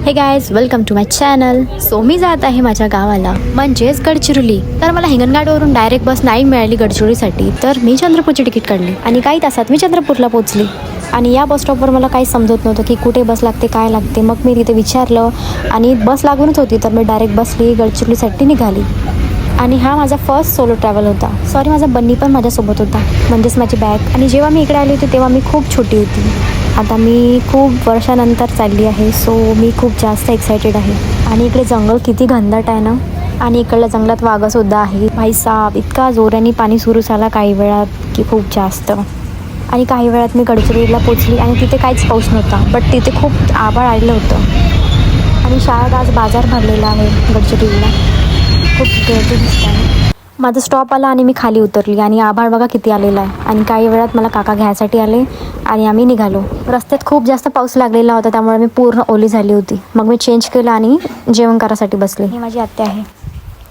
हे guys, welcome to my channel. So मी जात आहे माझ्या गावाला, म्हणजेच गडचिरोली. तर मला हिंगणघाटवरून डायरेक्ट बस नाही मिळाली गडचिरोलीसाठी, तर मी चंद्रपूरची तिकीट काढली आणि काही तासात मी चंद्रपूरला पोहोचली. आणि या बस स्टॉपवर मला काही समजत नव्हतं की कुठे बस लागते, काय लागते. मग मी तिथे विचारलं आणि बस लागूनच होती, तर मी डायरेक्ट बसली, गडचिरोलीसाठी निघाली. आणि हा माझा फर्स्ट सोलो ट्रॅव्हल होता. सॉरी, माझा बन्नी पण माझ्यासोबत होता, म्हणजेच माझी बॅग. आणि जेव्हा मी इकडे आली होती तेव्हा मी खूप छोटी होती. आता मी खूप वर्षानंतर चालली आहे, सो मी खूप जास्त एक्सायटेड आहे. आणि इकडे जंगल किती घनदाट आहे ना. आणि इकडल्या जंगलात वाघसुद्धा आहे. भाई साहेब, इतका जोराने पाणी सुरू झाला काही वेळात की खूप जास्त. आणि काही वेळात मी गडचिरोलीला पोचली आणि तिथे काहीच पाऊस नव्हता, बट तिथे खूप आभाळ आलेलं होतं. आणि शाळेत आज बाजार भरलेला आहे गडचिरोलीला. खूप गर्दी दिसत आहे. माझा स्टॉप आला आणि मी खाली उतरली आणि आभाळ बघा किती आलेला आहे. आणि काही वेळात मला काका घ्यायसाठी आले आणि आम्ही निघालो. रस्त्यात खूप जास्त पाऊस लागलेला होता, त्यामुळे मी पूर्ण ओली झाली होती. मग मी चेंज केलं आणि जेवण करायसाठी बसले. ही माझी आत्या आहे.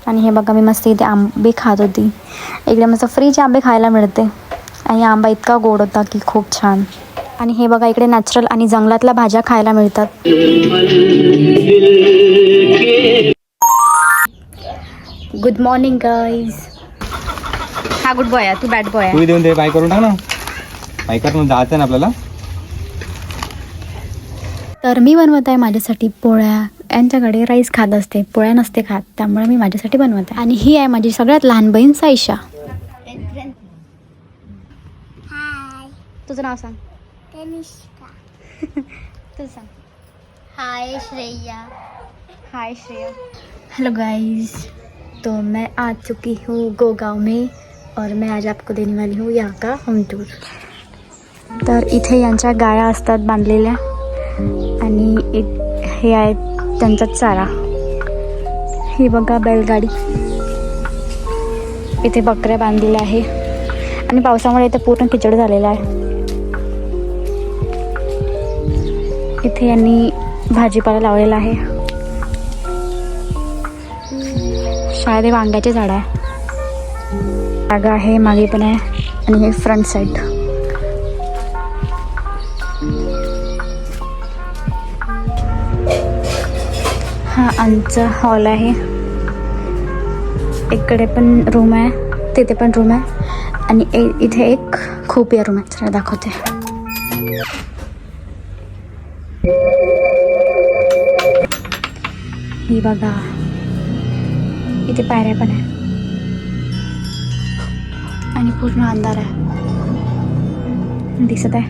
आणि हे बघा, मी मस्त इथे आंबे खात होती. इकडे मस्त फ्रीचे आंबे खायला मिळते. आणि आंबा इतका गोड होता की खूप छान. आणि हे बघा, इकडे नॅचरल आणि जंगलातल्या भाज्या खायला मिळतात. Good morning guys. हा गुड बॉय आहे, तू बॅड बॉय आहे. तू देऊन दे, बाय करून टाक ना. बाय करून जायचं ना आपल्याला. तर मी बनवत आहे माझ्यासाठी पोळ्या. यांच्याकडे राईस खात असते, पोळ्या नसते खात, त्यामुळे मी माझ्यासाठी बनवत आहे. आणि ही आहे माझी सगळ्यात लहान बहीण साईशा. हाय, तुझं नाव सांग. तनिष्का. तुझं सांग. हाय श्रेया. हाय श्रेया. हेलो गाइस, तो मैं आ चुकी हूँ गोगांव में और मैं आज आपको देने वाली हूँ यहाँ का होम टूर. तर इथे यांच्या गाया असतात बांधलेल्या आणि हे आहे त्यांचा चारा. ही बघा बैलगाडी. इथे बकऱ्या बांधलेल्या आहे आणि पावसामुळे इथे पूर्ण किचड झालेला आहे. इथे यांनी भाजीपाला लावलेला आहे. शायद हे वांग्याचे झाड आहे. जागा आहे, मागे पण आहे. आणि हे फ्रंट साईड. हा आमचा हॉल आहे. इकडे पण रूम आहे, तिथे पण रूम आहे. आणि इथे एक खोपिया रूम आहे. चला दाखवते. ही बघा, इथे पायऱ्या पण आहे आणि पूर्ण अंधार आहे, दिसत आहे.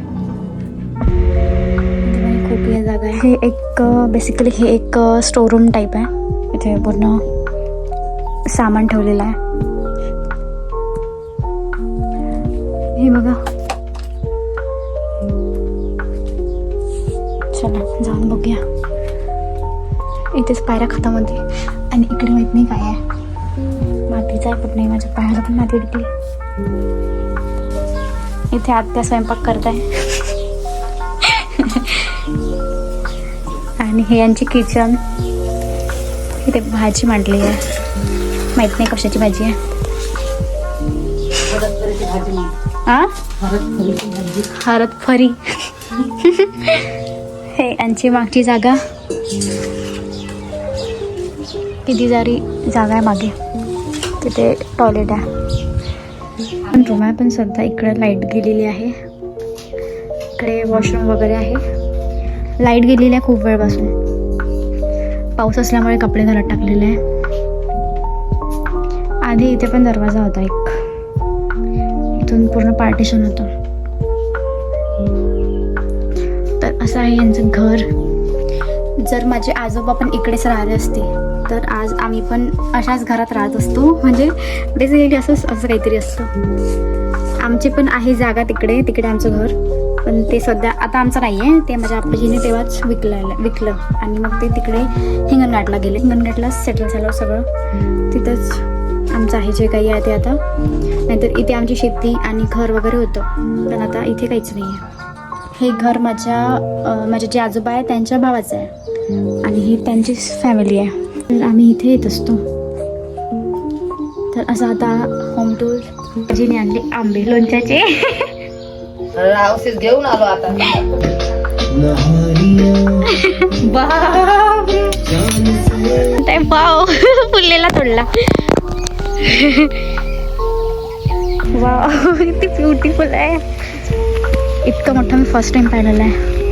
इथे खूप ही जागा आहे. हे एक बेसिकली हे एक स्टोर रूम टाईप आहे. इथे पूर्ण सामान ठेवलेलं आहे. हे बघा, चला जाऊन बघूया. इथेच पायऱ्या खतम होते. आणि इकडे माहीत नाही काय आहे, मातीचा आहे पण नाही. माझ्या पायाला पण माती भेटली. इथे आत्या स्वयंपाक करत आहे. आणि हे यांची किचन. इथे भाजी मांडली आहे, माहीत नाही कशाची भाजी आहे. हरदफरी. हे यांची मागची जागा. किती सारी जागा आहे मागे. तिथे टॉयलेट आहे पण रूम आहे. पण सध्या इकडे लाईट गेलेली आहे. इकडे वॉशरूम वगैरे आहे. लाईट गेलेली आहे खूप वेळपासून. पाऊस असल्यामुळे कपडे घरात टाकलेले आहे. आधी इथे पण दरवाजा होता एक. इथून पूर्ण पार्टिशन होतं. तर असं आहे यांचं घर. जर माझे आजोबा पण इकडेच राहिले असते तर आज आम्ही पण अशाच घरात राहत असतो. म्हणजे बेसिकली असं काहीतरी असतं. आमची पण आहे जागा तिकडे आमचं घर. पण ते सध्या आता आमचं नाही आहे. ते माझ्या आप्पाजीने तेव्हाच विकलं आणि मग ते तिकडे हिंगणघाटला गेले. हिंगणघाटला सेटल झालं सगळं. तिथंच आमचं आहे जे काही आहे ते आता. नाहीतर इथे आमची शेती आणि घर वगैरे होतं, पण आता इथे काहीच नाही आहे. हे घर माझे जे आजोबा आहे त्यांच्या भावाचं आहे आणि ही त्यांची फॅमिली आहे. तर आम्ही इथे येत असतो. तर असं आता होम टूर. जिने आणले आंबे लोणच्याचे. औषध घेऊन आलो आता. बाप पडला. वा किती ब्युटिफुल आहे. इतकं मोठं मी फर्स्ट टाइम पाहिलेलं आहे.